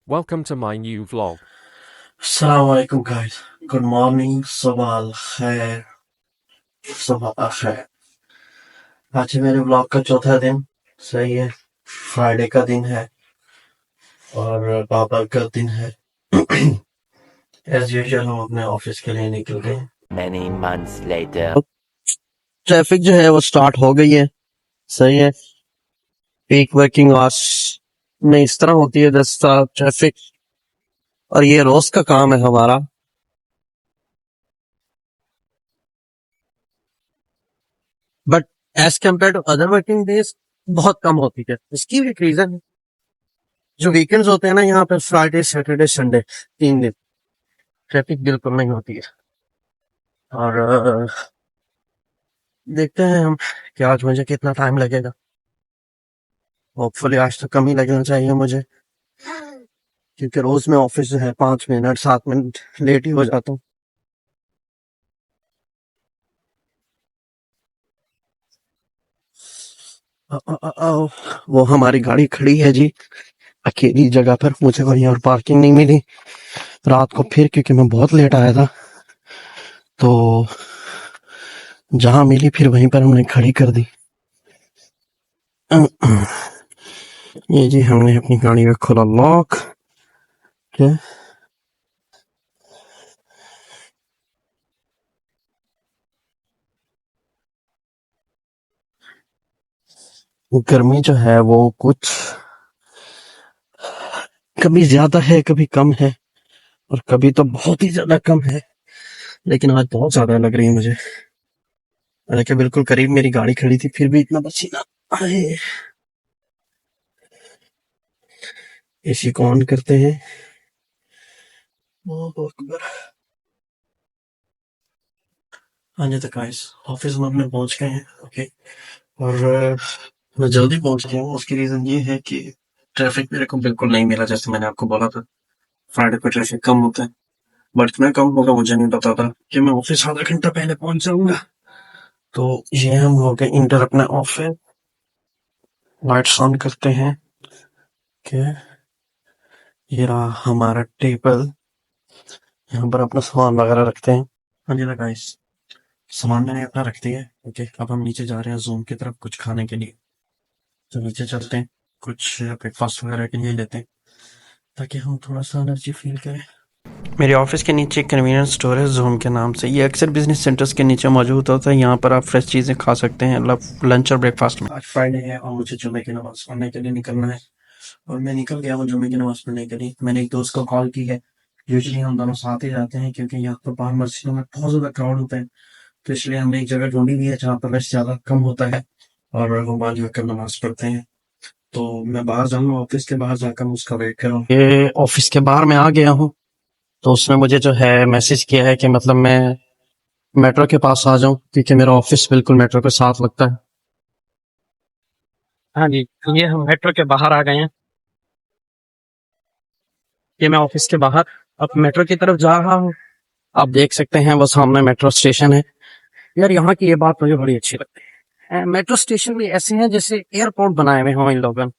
Welcome to my new vlog. Assalamualaikum guys. Good morning. सुबह अल खैर. सुबह खैर. आज मेरे ब्लॉग का चौथा दिन. सही है. फ्राइडे का दिन है और पापा का दिन है. एज यूजुअल हम अपने ऑफिस के लिए निकल गए. Many months later. ट्रैफिक जो है वो स्टार्ट हो गई है. सही है. पीक वर्किंग आवर्स में इस तरह होती है जैसा ट्रैफिक, और ये रोज का काम है हमारा. But as compare to other working days बहुत कम होती है. इसकी भी एक रीजन है. जो वीकेंड्स होते हैं ना, यहाँ पे फ्राइडे सैटरडे संडे 3 दिन ट्रैफिक बिल्कुल नहीं होती है. और देखते हैं हम कि आज मुझे कितना टाइम लगेगा. होपफुली आज तो कम ही लगना चाहिए मुझे, क्योंकि रोज मैं ऑफिस जो है 5 मिनट 7 मिनट लेट ही हो जाता हूँ. वो हमारी गाड़ी खड़ी है जी अकेली जगह पर. मुझे वहीं और पार्किंग नहीं मिली रात को फिर, क्योंकि मैं बहुत लेट आया था. तो जहां मिली फिर वहीं पर हमने खड़ी कर दी. ये जी हमने अपनी गाड़ी का खोला लॉक. क्या गर्मी जो है वो कुछ कभी ज्यादा है कभी कम है, और कभी तो बहुत ही ज्यादा कम है. लेकिन आज बहुत ज्यादा लग रही है मुझे. हालांकि बिल्कुल करीब मेरी गाड़ी खड़ी थी फिर भी इतना पसीना आए. एसी को ऑन करते हैं. अल्लाहू अकबर. हाँ जी, तो गाइस ऑफिस में अपने पहुंच गए हैं. ओके. और मैं जल्दी पहुंच गया हूँ. उसकी रीजन ये है कि ट्रैफिक मेरे को बिल्कुल नहीं मिला. जैसे मैंने आपको बोला था फ्राइडे को ट्रैफिक कम होता है, बट इतना कम होगा मुझे नहीं पता था कि मैं ऑफिस आधा घंटा पहले पहुंच जाऊंगा. तो ये हम हो गए इंटर अपने ऑफिस. लाइट्स ऑन करते हैं. ओके. ये रहा हमारा टेबल. यहाँ पर अपना सामान वगैरह रखते हैं. हाँ जी गाइस, सामान मैंने अपना रख दिया है. ओके. अब हम नीचे जा रहे हैं जूम की तरफ कुछ खाने के लिए. तो नीचे चलते हैं, कुछ ब्रेकफास्ट वगैरह के लिए लेते हैं ताकि हम थोड़ा सा एनर्जी फील करें. मेरे ऑफिस के नीचे एक कन्वीनियंस स्टोर है जूम के नाम से. ये अक्सर बिजनेस सेंटर्स के नीचे मौजूद होता है. यहाँ पर आप फ्रेश चीज़ें खा सकते हैं लंच और ब्रेकफास्ट में. आज फ्राइडे है और मुझे जुमे की नमाज पढ़ने के लिए निकलना है, और मैं निकल गया हूँ जुमे की नमाज पढ़ने के लिए. मैंने एक दोस्त को कॉल की है. यूजुअली हम दोनों साथ ही जाते हैं क्योंकि यहाँ पर बाहर मस्जिदों में बहुत ज्यादा क्राउड होता है. तो इसलिए हमने एक जगह ढूंढी हुई है जहाँ पर रश ज्यादा कम होता है और वो वहाँ जाकर नमाज पढ़ते हैं. तो मैं बाहर जाऊंगा, ऑफिस के बाहर जाकर मैं उसका वेट कर रहा हूँ. ये ऑफिस के बाहर मैं आ गया हूँ. तो उसने मुझे जो है मैसेज किया है कि मतलब मैं मेट्रो के पास आ जाऊं, क्योंकि मेरा ऑफिस बिल्कुल मेट्रो के साथ लगता है. हाँ जी, ये हम मेट्रो के बाहर आ गए हैं. ये मैं ऑफिस के बाहर अब मेट्रो की तरफ जा रहा हूँ. आप देख सकते हैं वो सामने मेट्रो स्टेशन है. यार यहाँ की ये बात मुझे बड़ी अच्छी लगती है. मेट्रो स्टेशन भी ऐसे हैं जैसे एयरपोर्ट बनाए हुए हों इन लोगों ने.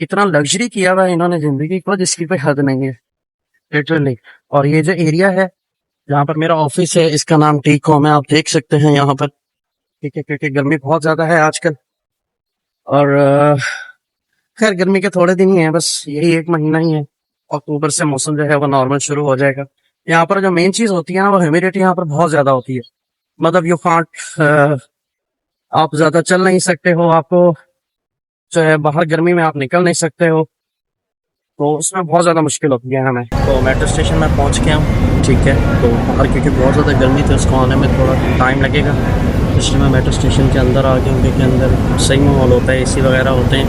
इतना लग्जरी किया हुआ है इन्होंने जिंदगी को जिसकी कोई हद नहीं है लिटरली. और ये जो एरिया है जहाँ पर मेरा ऑफिस है इसका नाम टी कॉम है. आप देख सकते हैं यहाँ पर. ठीक है, क्योंकि गर्मी बहुत ज्यादा है आजकल. और खैर गर्मी के थोड़े दिन ही है, बस यही 1 महीना ही है. अक्टूबर से मौसम जो है वो नॉर्मल शुरू हो जाएगा. यहाँ पर जो मेन चीज होती है ना वो ह्यूमिडिटी यहाँ पर बहुत ज्यादा होती है. मतलब यू कांट, आप ज्यादा चल नहीं सकते हो. आपको जो है बाहर गर्मी में आप निकल नहीं सकते हो. तो उसमें बहुत ज़्यादा मुश्किल होती है हमें. तो मेट्रो स्टेशन में पहुंच गया हूँ. ठीक है. तो बाहर क्योंकि बहुत ज़्यादा गर्मी थी उसको आने में थोड़ा टाइम लगेगा, इसलिए मैं मेट्रो स्टेशन के अंदर आ गया हूँ. क्योंकि अंदर सही माहौल होता है, एसी वगैरह होते हैं,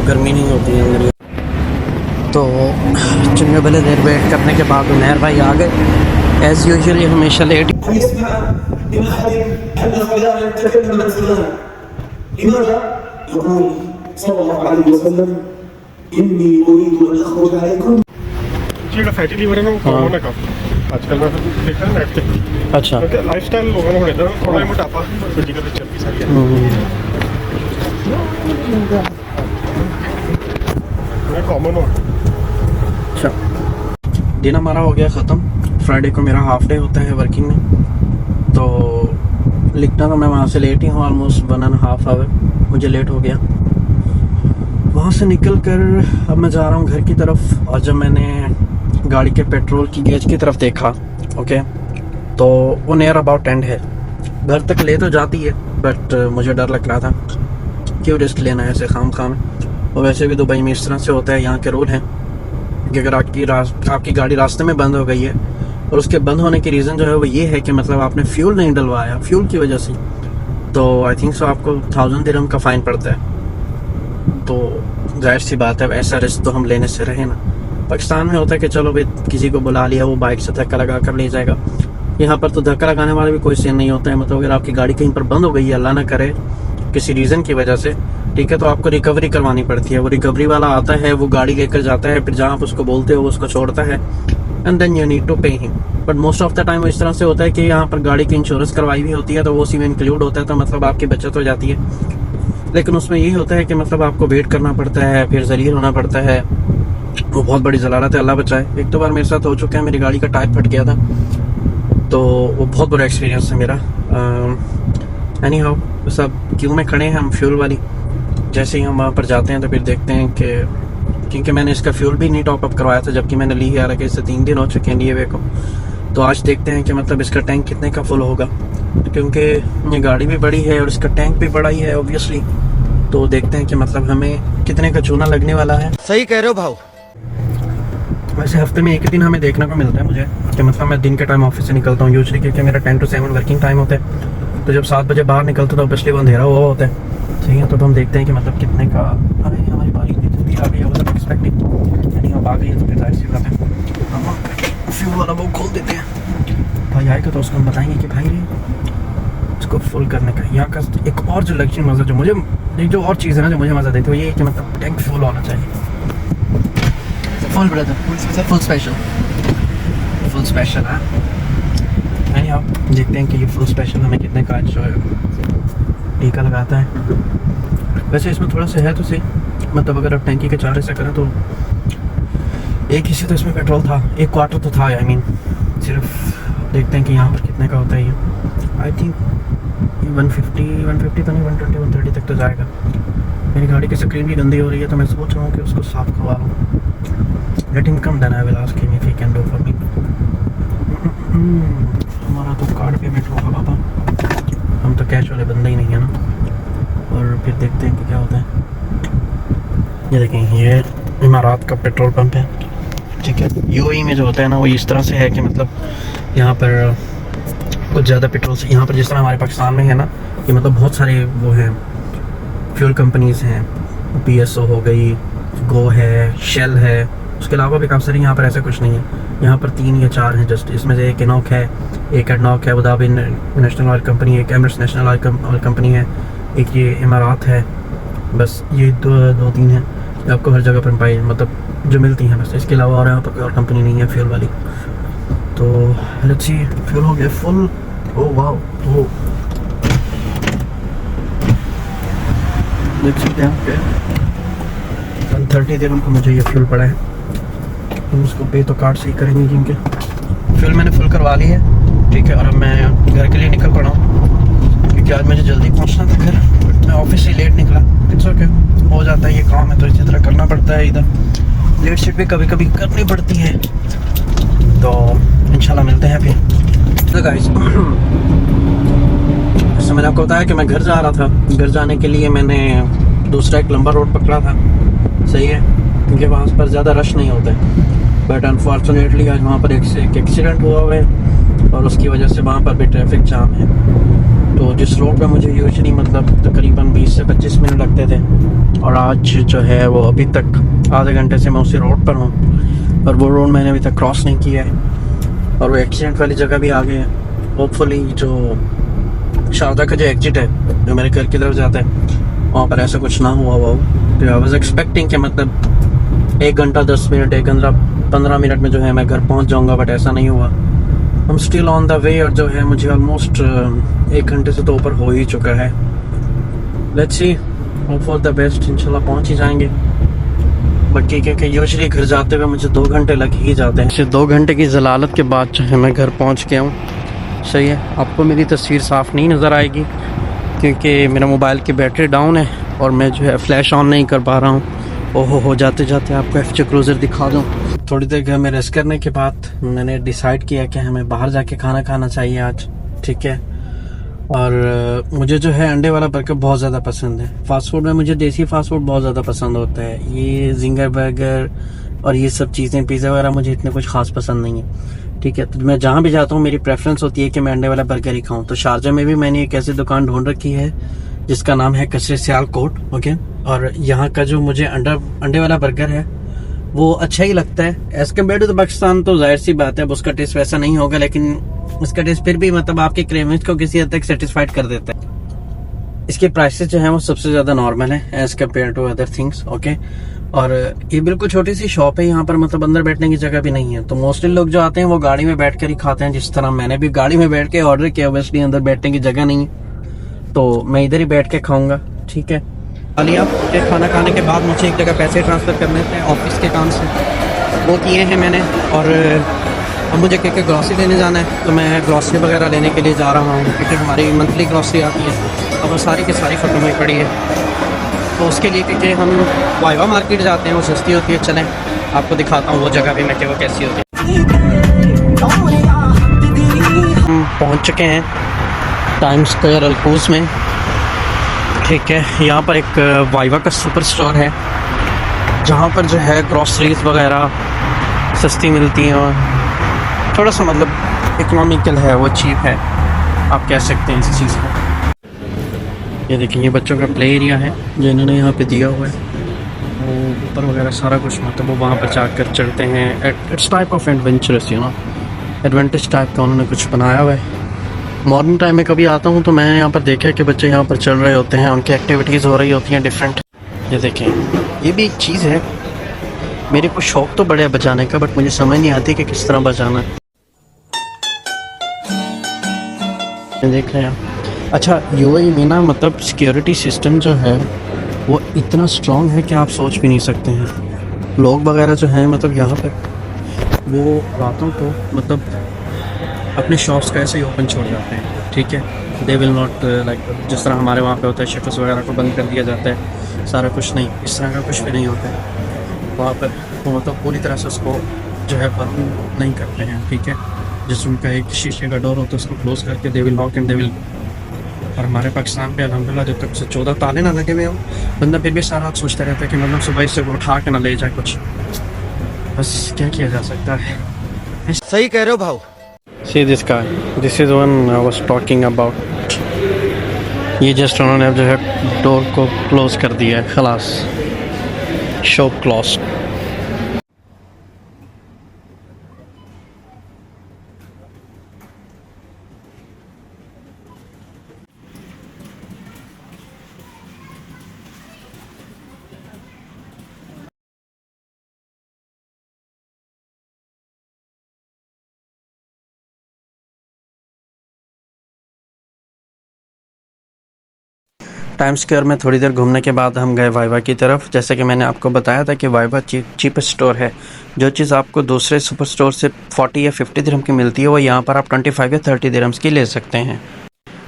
गर्मी नहीं होती है अंदर. तो चुनने वाले देर वेट करने के बाद उमैर भाई आ गए. एज़ यूजुअली हमेशा लेट. फैटी लीवर है ना वो कॉमन है काफी आजकल मैं देखता हूं नेट पे. अच्छा. क्योंकि लाइफस्टाइल लोगों ने होता है थोड़ा मोटापा फिजिकल चर्बी सारी है कॉमन हो. दिन हमारा हो गया ख़त्म। फ्राइडे को मेरा हाफ डे होता है वर्किंग में, तो लिखना तो मैं वहाँ से लेट ही हूँ, ऑलमोस्ट 1.5 आवर मुझे लेट हो गया। वहाँ से निकल कर अब मैं जा रहा हूँ घर की तरफ, और जब मैंने गाड़ी के पेट्रोल की गेज की तरफ देखा, ओके, तो वो नियर अबाउट एंड है। घर तक ले तो जाती है, बट मुझे डर लग रहा था, क्यों रिस्क लेना है ऐसे खाम खाम। और वैसे भी दुबई में इस तरह से होता है, यहाँ के रूल हैं कि अगर आपकी गाड़ी रास्ते में बंद हो गई है, और उसके बंद होने की रीज़न जो है वो ये है कि मतलब आपने फ्यूल नहीं डलवाया, फ्यूल की वजह से, तो आई थिंक सो आपको 1000 दिरहम का फ़ाइन पड़ता है। तो जाहिर सी बात है, ऐसा रिस्क तो हम लेने से रहे ना। पाकिस्तान में होता है कि चलो भाई किसी को बुला लिया, वो बाइक से धक्का लगा कर ले जाएगा। यहाँ पर तो धक्का लगाने वाला भी कोई सीन नहीं होता है। मतलब अगर आपकी गाड़ी कहीं पर बंद हो गई है, अल्लाह ना करे किसी रीज़न की वजह से, ठीक है, तो आपको रिकवरी करवानी पड़ती है। वो रिकवरी वाला आता है, वो गाड़ी लेकर जाता है, फिर जहाँ आप उसको बोलते हो वो उसको छोड़ता है, and then you need to pay him. But most of the time इस तरह से होता है कि यहाँ पर गाड़ी की इंश्योरेंस करवाई हुई होती है, तो वो उसी में इंक्लूड होता है, तो मतलब आपकी बचत हो जाती है। लेकिन उसमें यही होता है कि मतलब आपको वेट करना पड़ता है, फिर जलील होना पड़ता है। वो बहुत बड़ी ज़लालत है, अल्लाह बचाए। एक दो बार मेरे साथ हो चुका है, मेरी गाड़ी का टायर फट गया था, तो वो बहुत बुरा एक्सपीरियंस है मेरा। एनी हाउ, सब क्यों में खड़े हैं हम फ्यूल वाली। जैसे ही हम वहाँ पर जाते हैं तो फिर देखते हैं कि, क्योंकि मैंने इसका फ्यूल भी नहीं टॉप अप करवाया था, जबकि मैंने ली है, हालांकि इससे 3 दिन हो चुके हैं लिए हुए को। तो आज देखते हैं कि मतलब इसका टैंक कितने का फुल होगा, क्योंकि ये गाड़ी भी बड़ी है और इसका टैंक भी बड़ा ही है ऑब्वियसली। तो देखते हैं कि मतलब हमें कितने का चूना लगने वाला है। सही कह रहे हो भाव। वैसे हफ्ते में एक ही दिन हमें देखने को मिलता है मुझे, कि मतलब मैं दिन के टाइम ऑफिस से निकलता हूँ यूजली, क्योंकि मेरा 10 to 7 वर्किंग टाइम होता है। तो जब 7 बजे बाहर निकलता तो ऑब्वियसली वो अंधेरा हुआ होता है, सही है। तो हम देखते हैं कि मतलब कितने का। अरे हमारी बारी इतनी जल्दी आ गई, मतलब एक्सपेक्टिंग यानी अब आ गई है, तो फिर जाहिर सी बात है हम फ्यूल वाला वो खोल देते हैं। भाई आएगा तो उसको हम बताएंगे कि भाई इसको फुल करने का। यहाँ का एक और जो लग्जरी मज़ा, जो मुझे एक जो और चीज़ है ना जो मुझे मज़ा देती है, वो ये है कि मतलब टैंक फुल होना चाहिए। फुल ब्रदर, फुल स्पेशल है। नहीं आप देखते हैं कि ये फुल स्पेशल हमें कितने का जो है टीका लगाता है। वैसे इसमें थोड़ा सा है तो सही, मतलब अगर आप टैंकी के 4 हिस्से करें तो एक हिस्से तो इसमें पेट्रोल था, 1 क्वार्टर तो था, आई मीन सिर्फ। देखते हैं कि यहाँ पर कितने का होता है ये। आई थिंक 150 तो नहीं, 120 130 तक तो जाएगा। मेरी गाड़ी की स्क्रीन भी गंदी हो रही है, तो मैं सोच रहा हूँ कि उसको साफ करवा लूँ। Let him come, then I will ask him if he can do for me. हमारा तो कार्ड पेमेंट होगा पापा, हम तो कैश वाले बंदे ही नहीं है ना। और फिर देखते हैं कि क्या होता है। ये देखें, ये इमारात का पेट्रोल पंप है, ठीक है। यूएई में जो होता है ना, वो इस तरह से है कि मतलब यहाँ पर कुछ ज़्यादा पेट्रोल से, यहाँ पर जिस तरह हमारे पाकिस्तान में है ना, ये मतलब बहुत सारे वो हैं फ्यूल कंपनीज़ हैं। PSO हो गई, गो है, शेल है, उसके अलावा भी काफ़ी सारी। यहाँ पर ऐसा कुछ नहीं है, यहाँ पर 3 या 4 हैं जस्ट। इसमें से एक इनॉक है, एक एडनॉक है, Abu Dhabi national oil company, एक एमिरेट्स नेशनल ऑयल कंपनी है, एक ये इमारात है। बस ये दो 3 हैं आपको हर जगह पर पाई, मतलब जो मिलती हैं बस। इसके अलावा और यहाँ पर कोई और कंपनी नहीं है फ्यूल वाली। तो लेट्स सी, फ्यूल हो गया full. Oh wow, oh let's see क्या है। 130 दिन को मुझे ये फ्यूल पड़ा है। हम उसको पे तो कार्ड से ही करेंगे, क्योंकि फ्यूल मैंने फुल करवा ली है, ठीक है। और अब मैं घर के लिए निकल पड़ा हूँ, क्योंकि आज मुझे जल्दी पहुँचना था घर। मैं ऑफिस से लेट निकला, इट्स ओके, हो जाता है, ये काम है तो इसी तरह करना पड़ता है। इधर लेट शीट भी कभी कभी करनी पड़ती है, तो इंशाल्लाह मिलते हैं फिर। तो गाइस, जैसे मैंने आपको बताया कि मैं घर जा रहा था। घर जाने के लिए मैंने दूसरा एक लंबा रोड पकड़ा था, सही है, क्योंकि वहाँ पर ज़्यादा रश नहीं होता है। बट अनफॉर्चुनेटली आज वहाँ पर एक एक्सीडेंट हुआ है, और उसकी वजह से वहाँ पर भी ट्रैफिक जाम है। तो जिस रोड पे मुझे यूजुअली मतलब तकरीबन 20 से 25 मिनट लगते थे, और आज जो है वो अभी तक आधे घंटे से मैं उसी रोड पर हूँ, और वो रोड मैंने अभी तक क्रॉस नहीं किया है, और वो एक्सीडेंट वाली जगह भी आ गए हैं। होपफुली जो शारदा का जो एग्जिट है जो मेरे घर की तरफ जाता है, वहाँ पर ऐसा कुछ ना हुआ हो। तो आई वाज एक्सपेक्टिंग कि मतलब 1 घंटा 10 मिनट, 15 मिनट में जो है मैं घर पहुँच जाऊँगा, बट ऐसा नहीं हुआ। हम स्टिल ऑन द वे, और जो है मुझे ऑलमोस्ट 1 घंटे से तो ऊपर हो ही चुका है। Let's see, hope for the best, इंशाल्लाह पहुँच ही जाएंगे। बाकी क्योंकि यूजुअली घर जाते हुए मुझे 2 घंटे लग ही जाते हैं। 2 घंटे की जलालत के बाद जो है मैं घर पहुंच गया हूँ। सही है, आपको मेरी तस्वीर साफ़ नहीं नज़र आएगी क्योंकि मेरा मोबाइल की बैटरी डाउन है और मैं जो है फ्लैश ऑन नहीं कर पा रहा हूँ। ओहो हो जाते जाते आपको एफ क्रूज़र दिखा दूँ। थोड़ी देर घर में रेस्ट करने के बाद मैंने डिसाइड किया कि हमें बाहर जाके खाना खाना चाहिए आज, ठीक है। और मुझे जो है अंडे वाला बर्गर बहुत ज़्यादा पसंद है। फास्ट फूड में मुझे देसी फास्ट फूड बहुत ज़्यादा पसंद होता है। ये जिंगर बर्गर और ये सब चीज़ें, पिज़्ज़ा वगैरह मुझे इतने कुछ खास पसंद नहीं है, ठीक है। तो मैं जहाँ भी जाता हूँ मेरी प्रेफरेंस होती है कि मैं अंडे वाला बर्गर ही खाऊँ। तो शारजा में भी मैंने एक ऐसी दुकान ढूंढ रखी है जिसका नाम है कसरे सियालकोट, ओके। और यहाँ का जो मुझे अंडे वाला बर्गर है वो अच्छा ही लगता है एज़ कम्पेयर टू पाकिस्तान। तो जाहिर सी बात है अब उसका टेस्ट वैसा नहीं होगा, लेकिन उसका टेस्ट फिर भी मतलब आपके क्रेविंग्स को किसी हद तक सेटिस्फाइड कर देता है। इसके प्राइसेस जो हैं वो सबसे ज़्यादा नॉर्मल है as compare to other things, okay. और ये बिल्कुल छोटी सी शॉप है, यहाँ पर मतलब अंदर बैठने की जगह भी नहीं है। तो मोस्टली लोग जो आते हैं वो गाड़ी में बैठ कर ही खाते हैं, जिस तरह मैंने भी गाड़ी में बैठ के ऑर्डर किया। ऑब्वियसली अंदर बैठने की जगह नहीं है तो मैं इधर ही बैठ के खाऊंगा, ठीक है। लिया खाना खाने के बाद मुझे एक जगह पैसे ट्रांसफ़र करने थे ऑफिस के काम से, वो किए हैं मैंने। और अब मुझे क्योंकि ग्रॉसरी लेने जाना है तो मैं ग्रॉसरी वगैरह लेने के लिए जा रहा हूँ क्योंकि हमारी मंथली ग्रॉसरी आती है, अब वो सारी की सारी ख़त्म हुई पड़ी है। तो उसके लिए क्योंकि हम वाइवा मार्केट जाते हैं, वो सस्ती होती है। चलें आपको दिखाता हूँ वो जगह भी मैं कि वो कैसी होती है। हम पहुँच चुके हैं टाइम स्क्वायर अल्कूज़ में, ठीक है। यहाँ पर एक वाइवा का सुपर स्टोर है जहाँ पर जो है ग्रॉसरीज वगैरह सस्ती मिलती हैं और थोड़ा सा मतलब इकोनॉमिकल है, वो चीप है, आप कह सकते हैं इस चीज़ को। ये देखिए ये बच्चों का प्ले एरिया है जो इन्होंने यहाँ पे दिया हुआ है। वो ऊपर वगैरह सारा कुछ मतलब वो वहाँ पर जाकर चढ़ते हैं। It's type of adventurous, you know, adventurous type का उन्होंने कुछ बनाया हुआ है। मॉर्निंग टाइम में कभी आता हूँ तो मैं यहाँ पर देखा कि बच्चे यहाँ पर चल रहे होते हैं, उनकी एक्टिविटीज़ हो रही होती हैं डिफरेंट। ये देखें ये भी एक चीज़ है। मेरे को शौक़ तो बड़ा है बचाने का, बट मुझे समझ नहीं आती कि किस तरह बचाना है। देख रहे हैं। अच्छा यूएई में ना मतलब सिक्योरिटी सिस्टम जो है वो इतना स्ट्रॉन्ग है कि आप सोच भी नहीं सकते हैं। लोग वगैरह जो हैं मतलब यहाँ पर वो रातों को मतलब अपने शॉप्स का ऐसे ही ओपन छोड़ जाते हैं, ठीक है। दे विल नॉट लाइक जिस तरह हमारे वहाँ पे होता है शटर्स वगैरह को बंद कर दिया जाता है, सारा कुछ नहीं, इस तरह का कुछ भी नहीं होता है वहाँ पर। वो मतलब पूरी तरह से उसको जो है बंद नहीं करते हैं, ठीक है। जिस उनका एक शीशे का डोर होता है उसको क्लोज करके they will lock and they will. और हमारे पाकिस्तान पे अल्हम्दुलिल्लाह जब तक से 14 ताले ना लगे हुए हो बंदा फिर भी सारा रात सोचता रहता है कि मतलब सुबह से उठा के ना ले जाए कुछ। बस क्या किया जा सकता है। सही कह रहे हो भाव। See this guy. This is one I was talking about. ये जस्ट उन्होंने अब जो है डोर को क्लोज कर दिया है, खलास, शो क्लोज। टाइम स्क्वायर में थोड़ी देर घूमने के बाद हम गए वाइवा की तरफ। जैसे कि मैंने आपको बताया था कि वाइवा चीप स्टोर है। जो चीज़ आपको दूसरे सुपर स्टोर से 40 या 50 दिरहम की मिलती है वो यहाँ पर आप 25 या 30 दिरहम्स की ले सकते हैं।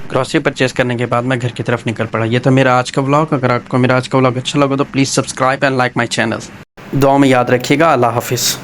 ग्रॉसरी परचेज़ करने के बाद मैं घर की तरफ निकल पड़ा। ये था मेरा आज का व्लॉग। अगर आपको मेरा आज का व्लॉग अच्छा लगा तो please subscribe and like my channel. दुआ में याद रखिएगा। अल्लाह हाफिज़।